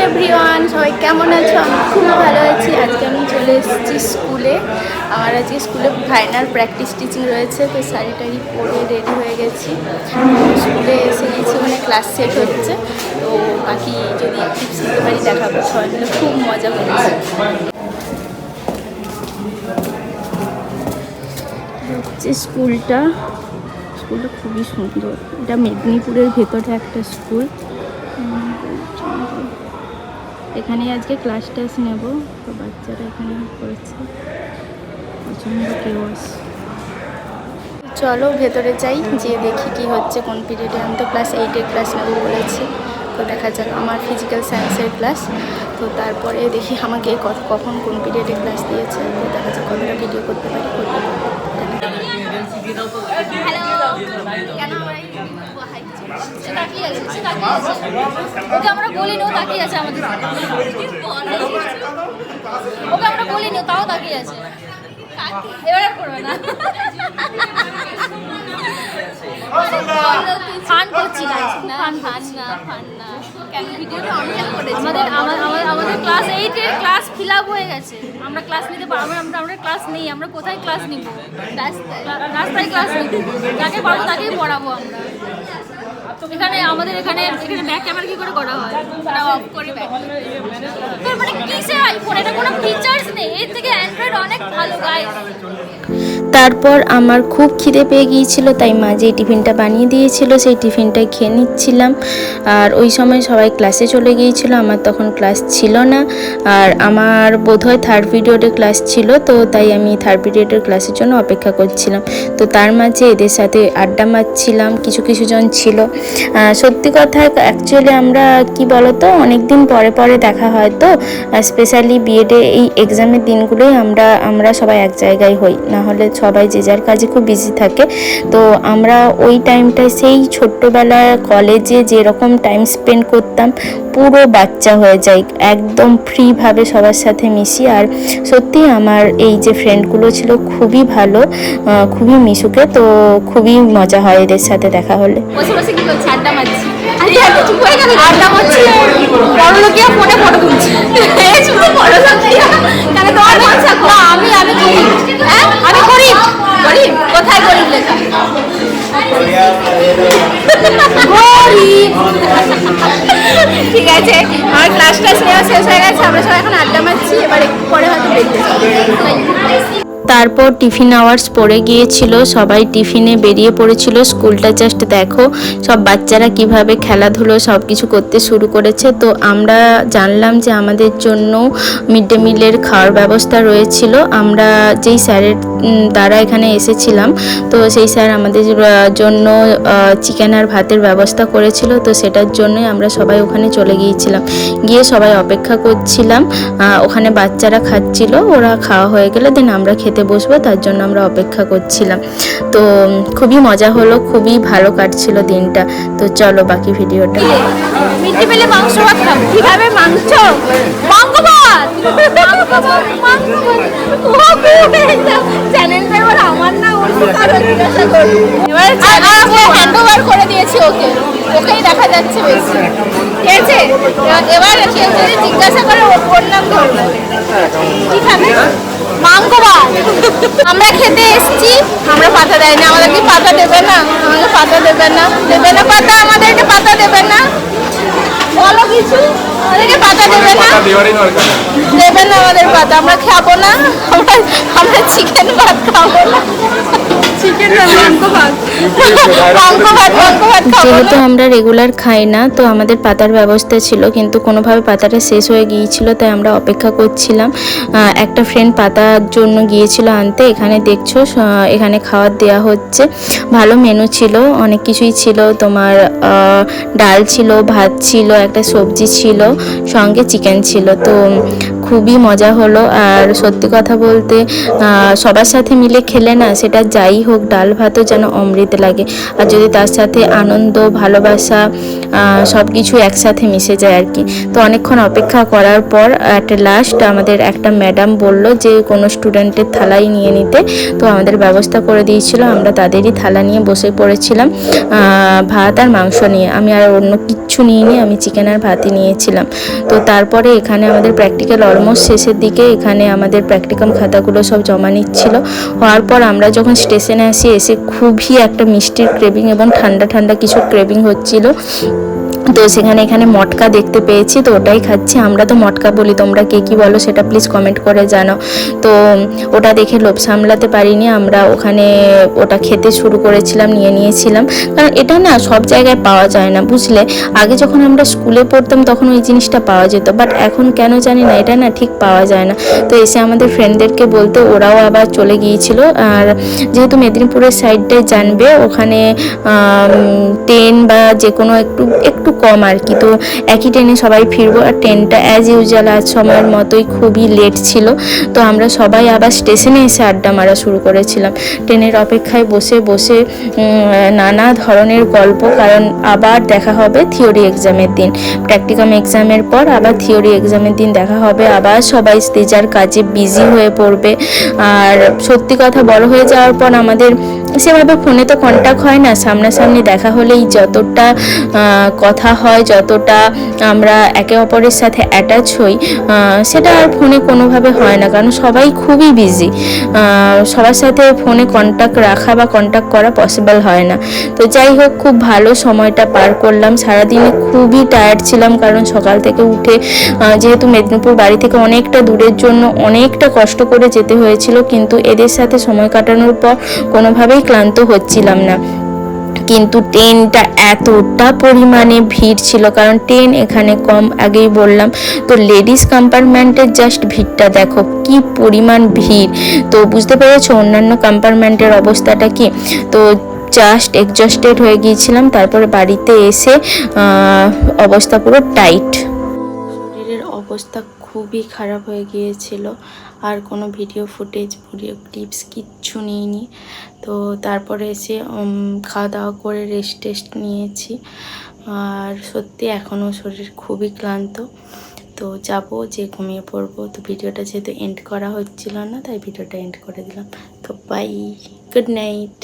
Everyone, সবাই কেমন আছো? আমি খুব ভালো আছি। আজকে আমি চলে এসেছি স্কুলে। আমার আজকে স্কুলে ফাইনাল প্র্যাকটিস টিচিং রয়েছে, তো শাড়ি টাড়ি পরে রেডি হয়ে গেছি। স্কুলে এসে গেছি, মানে ক্লাস সেট হচ্ছে। তো বাকি যদি টিপস দিতে পারি দেখাবো। সবাই মিলে খুব মজা করেছি। হচ্ছে স্কুলটা খুবই সুন্দর। এটা মেদিনীপুরের ভেতরে একটা স্কুল। এখানে আজকে ক্লাস টেস্ট নেব, তো বাচ্চারা এখানে করেছে। প্রচণ্ড কেওয়াস। চলো ভেতরে যাই, যেয়ে দেখি কি হচ্ছে কোন পিরিয়ডে। আমি তো ক্লাস 8-এর ক্লাস নেব বলেছি, তো দেখা যাক। আমার ফিজিক্যাল সায়েন্সের ক্লাস, তো তারপরে দেখি আমাকে কখন কোন পিরিয়ডে ক্লাস দিয়েছে, তো দেখা যাক কতটা ভিডিও করতে পারি। ওকে আমরা বলিনি, ও তাকিয়ে আছে আমাদের। ওকে আমরা বলিনি, তাও তাকিয়ে আছে। এবার আর করবে না। ফান করছি না, ফান না। কেন ভিডিওটা আমি করেছি? আমাদের ক্লাস 8-এর ক্লাস ফিল আপ হয়ে গেছে। আমরা ক্লাস নিতে পারবো, আমরা ক্লাস নেই। আমরা কোথায় ক্লাস নিব? রাস্তায় ক্লাস নিব। যাকে পাবো তাকেই পড়াবো আমরা। এখানে আমাদের এখানে ব্যাক ক্যামেরা কি করে করা হয়? অফ করে ব্যাক। মানে কিসের আইফোন? এটা কোনো ফিচার্স নেই। এর থেকে অ্যান্ড্রয়েড অনেক ভালো গাইস। তারপর আমার খুব খিদে পেয়ে গিয়েছিল, তাই মা যে টিফিনটা বানিয়ে দিয়েছিল সেই টিফিনটাই খেয়ে নিচ্ছিলাম। আর ওই সময় সবাই ক্লাসে চলে গিয়েছিল, আমার তখন ক্লাস ছিল না। আর আমার বোধহয় থার্ড পিরিয়ডের ক্লাস ছিল, তো তাই আমি থার্ড পিরিয়ডের ক্লাসের জন্য অপেক্ষা করছিলাম। তো তার মাঝে এদের সাথে আড্ডা মারছিলাম, কিছু জন ছিল। সত্যি কথা, অ্যাকচুয়ালি আমরা কি বলতো, অনেক দিন পরে দেখা হয়, তো স্পেশালি বিএডে এই এক্সামের দিনগুলোই আমরা সবাই এক জায়গায় হই, না হলে সবাই যে যার কাজে খুব বিজি থাকে। তো আমরা ওই টাইমটায় সেই ছোট্টবেলায় কলেজে যেরকম টাইম স্পেন্ড করতাম, পুরো বাচ্চা হয়ে যাই, একদম ফ্রিভাবে সবার সাথে মিশি। আর সত্যি আমার এই যে ফ্রেন্ডগুলো ছিল খুবই ভালো, খুবই মিশুকে, তো খুবই মজা হয় এদের সাথে দেখা হলে। বসে কি করছি? আড্ডা মারছি। চুপ হয়ে গেল। আড্ডা মারছি, বড় লোকিয়া ফোনে ফটো তুলছি। শুধু বড় লোকিয়া কেন? তোমার মন থাকো। আমি করি। হ্যাঁ, আমি করি। কোথায় গরিব লেখা? ঠিক আছে, আমার ক্লাস নেওয়া শেষ হয়ে গেছে। আমরা সবাই এখন আড্ডা মারছি। এবার একটু পরে হয়তো বেরিয়ে যাবো। তারপর টিফিন আওয়ার্স পড়ে গিয়েছিল, সবাই টিফিনে বেরিয়ে পড়েছিল। স্কুলটা জাস্ট দেখো, সব বাচ্চারা কিভাবে খেলাধুলো সব কিছু করতে শুরু করেছে। তো আমরা জানলাম যে আমাদের জন্য মিড ডে মিলের খাওয়ার ব্যবস্থা রয়েছিল। আমরা যেই স্যারের দ্বারা এখানে এসেছিলাম, তো সেই স্যার আমাদের জন্য চিকেন আর ভাতের ব্যবস্থা করেছিল। তো সেটার জন্যই আমরা সবাই ওখানে চলে গিয়েছিলাম, গিয়ে সবাই অপেক্ষা করছিলাম। ওখানে বাচ্চারা খাচ্ছিল, ওরা খাওয়া হয়ে গেলে দেন আমরা খেতে বসবো, তার জন্য আমরা অপেক্ষা করছিলাম। তো খুবই মজা হলো, খুবই ভালো কাটছিল দিনটা। তো চলো বাকি ভিডিওটা। মিড ডে মিলে মাংস ভাত খাবো। কিভাবে মাংস? চ্যানেলটা এবার আমার না, অন্য কারো জিজ্ঞাসা করবো। এবার হ্যান্ড ওভার করে দিয়েছি ওকেই দেখা যাচ্ছে বেশি। ঠিক আছে, এবার কেউ যদি জিজ্ঞাসা করে ওর নাম ধরবে। কি খাবে? মাংস ভাত। আমরা খেতে এসেছি, আমরা পাতা দেয় না। আমাদেরকে পাতা দেবে না? আমাকে পাতা দেবে না পাতা? আমাদেরকে পাতা দেবে না? বলো কিছু। আমাদেরকে পাতা দেবে না? আমাদের পাতা। আমরা খাবো না, আমরা চিকেন ভাত খাবো না। যেহেতু আমরা রেগুলার খাই না, তো আমাদের পাতার ব্যবস্থা ছিল, কিন্তু কোনোভাবে পাতাটা শেষ হয়ে গিয়েছিল, তাই আমরা অপেক্ষা করছিলাম। একটা ফ্রেন্ড পাতার জন্য গিয়েছিল আনতে। এখানে দেখছো, এখানে খাবার দেওয়া হচ্ছে। ভালো মেনু ছিল, অনেক কিছুই ছিল। তোমার ডাল ছিল, ভাত ছিল, একটা সবজি ছিল, সঙ্গে চিকেন ছিল। তো খুবই মজা হলো। আর সত্যি কথা বলতে সবার সাথে মিলে খেলে না সেটা যাই হোক ডাল ভাতও যেন অমৃত লাগে। আর যদি তার সাথে আনন্দ ভালোবাসা সব কিছু একসাথে মিশে যায় আর কি। তো অনেকক্ষণ অপেক্ষা করার পর একটা লাস্ট আমাদের একটা ম্যাডাম বলল যে কোনো স্টুডেন্টের থালাই নিয়ে নিতে। তো আমাদের ব্যবস্থা করে দিয়েছিল, আমরা তাদেরই থালা নিয়ে বসে পড়েছিলাম ভাত আর মাংস নিয়ে। আমি আর অন্য কিচ্ছু নিইনি, আমি চিকেন আর ভাতই নিয়েছিলাম। তো তারপরে এখানে আমাদের প্র্যাকটিক্যাল অলমোস্ট শেষের দিকে, এখানে আমাদের প্র্যাকটিকাম খাতাগুলো সব জমা নিচ্ছিল। হওয়ার পর আমরা যখন স্টেশনে আসি, এসে খুবই একটা মিষ্টির ক্রেভিং এবং ঠান্ডা ঠান্ডা কিছু ক্রেভিং হচ্ছিল। তো এখানে মটকা দেখতে পেয়েছি, তো ওটাই খাচ্ছি। আমরা তো মটকা বলি, তোমরা কে কী বলো সেটা প্লিজ কমেন্ট করে জানাও। তো ওটা দেখে লোভ সামলাতে পারিনি, আমরা ওখানে ওটা খেতে শুরু করেছিলাম, নিয়েছিলাম। কারণ এটা না সব জায়গায় পাওয়া যায় না, বুঝলে। আগে যখন আমরা স্কুলে পড়তাম তখন ওই জিনিসটা পাওয়া যেত, বাট এখন কেন জানি না এটা না ঠিক পাওয়া যায় না। তো এসে আমাদের ফ্রেন্ডদেরকে বলতে ওরাও আবার চলে গিয়েছিল। আর যেহেতু মেদিনীপুরের সাইডটায় জানবে, ওখানে ট্রেন বা যে কোনো একটু কম আর কি। তো একই ট্রেনে সবাই ফিরবো, আর ট্রেনটা অ্যাজ ইউজুয়াল আজ সময়ের মতোই খুবই লেট ছিল। তো আমরা সবাই আবার স্টেশনে এসে আড্ডা মারা শুরু করেছিলাম, ট্রেনের অপেক্ষায় বসে বসে নানা ধরনের গল্প। কারণ আবার দেখা হবে থিওরি এক্সামের দিন, প্র্যাকটিকাম এক্সামের পর আবার থিওরি এক্সামের দিন দেখা হবে। আবার সবাই যে যার কাজে বিজি হয়ে পড়বে। আর সত্যি কথা বড় হয়ে যাওয়ার পর আমাদের সেভাবে ফোনে তো কন্ট্যাক্ট হয় না, সামনাসামনি দেখা হলেই যতটা কথা হয়, যতটা আমরা একে অপরের সাথে অ্যাটাচ হই, সেটা আর ফোনে কোনোভাবে হয় না। কারণ সবাই খুবই বিজি, সবার সাথে ফোনে কন্ট্যাক্ট রাখা বা কন্ট্যাক্ট করা পসিবল হয় না। তো যাই হোক, খুব ভালো সময়টা পার করলাম। সারাদিনে খুবই টায়ার্ড ছিলাম, কারণ সকাল থেকে উঠে যেহেতু মেদিনীপুর বাড়ি থেকে অনেকটা দূরের জন্য অনেকটা কষ্ট করে যেতে হয়েছিল, কিন্তু এদের সাথে সময় কাটানোর পর কোনোভাবেই ক্লান্ত হচ্ছিলাম না। কিন্তু ট্রেনটা এতটা পরিমাণে ভিড় ছিল, কারণ ট্রেন এখানে কম, আগেই বললাম। তো লেডিস কম্পার্টমেন্টের জাস্ট ভিড়টা দেখো কি পরিমাণ ভিড়। তো বুঝতে পেরেছো অন্যান্য কম্পার্টমেন্টের অবস্থাটা কি। তো জাস্ট এক্সজস্টেড হয়ে গিয়েছিলাম। তারপরে বাড়িতে এসে অবস্থা পুরো টাইট, শরীরের অবস্থা খুবই খারাপ হয়ে গিয়েছিল। আর কোনো ভিডিও ফুটেজ, ভিডিও ক্লিপস কিচ্ছু নিইনি। তো তারপরে এসে খাওয়া দাওয়া করে রেস্ট নিয়েছি। আর সত্যি এখনও শরীর খুবই ক্লান্ত। তো যাবো যে ঘুমিয়ে পড়বো। তো ভিডিওটা যেহেতু এন্ড করা হচ্ছিল না, তাই ভিডিওটা এন্ড করে দিলাম। তো বাই, গুড নাইট।